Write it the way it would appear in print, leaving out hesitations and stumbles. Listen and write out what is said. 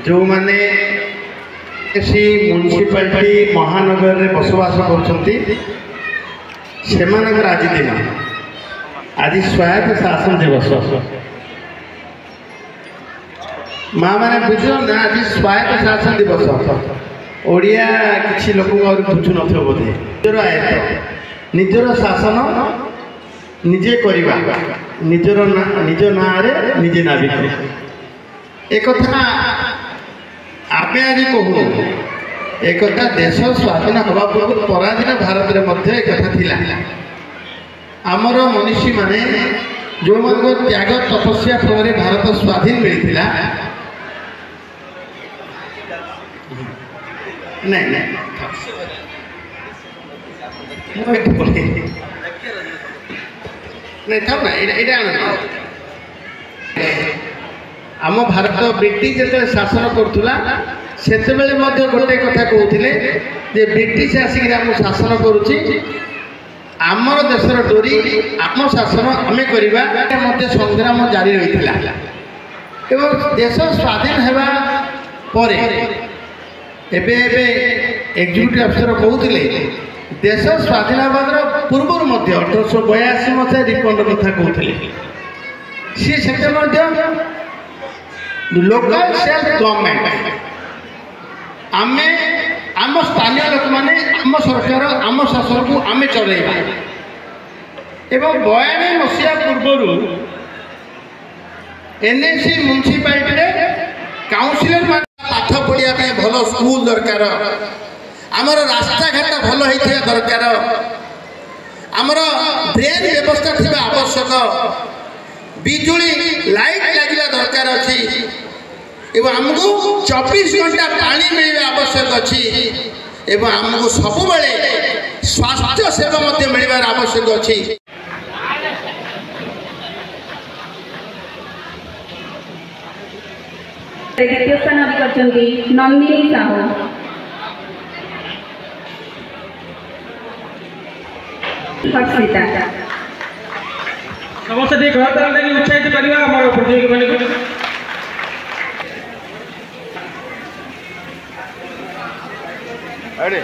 जो माने म्युनिसिपालिटी महानगर में बसवास कर आज दिन आज स्वायत्त शासन दिवस माँ मैंने बुझ ना आज स्वायत्त शासन दिवस ओडिया किसी लोक बुझु न बोधे निजर आयत्त निजर शासन निजे करवा निजर निज ना निजे नाविक एक आमे आज कहूँ एक देश स्वाधीन हवा पूर्व पराधीन भारत में एक आमर मनीषी माने जो मान त्याग तपस्या फल भारत स्वाधीन मिलता नहीं नहीं था ना आम भारत ब्रिटिश जो शासन करुला से गोटे कथा कहते जे ब्रिटिश आसिक शासन करुच्ची आमर देशर डोरी आम शासन आम करवा संग्राम जारी रही एवं देश स्वाधीन होगा एग्जीक्यूटिव अफिसर कहते देश स्वाधीन होगा पूर्व 1882 मसीहा रिपंड कथा कहते सी से लोकल सेल्फ गवर्नमेंट आमे आम स्थानीय लोक मैंने आम सरकार आम शासन को आम चलैबा एवं 92 मसीहा पूर्व एनएसी म्युनिसिपालिटी काउंसिलर पाठ पढ़िया भल स्कूल दरकार आमर रास्ता घाट भल होता दरकार आमर ड्रेन व्यवस्था थी आवश्यक बिजुली लाइट लगे दरकार अच्छी एवं आमको 24 घंटा पानी मिलवा आवश्यक अच्छी एवं आमको सब स्वास्थ्य सेवा मिलवार आवश्यक अच्छी। द्वितीय स्थान अधिकार नंदिनी साहू समस्त घर उत्साहित करवा प्रतियोगी मान अरे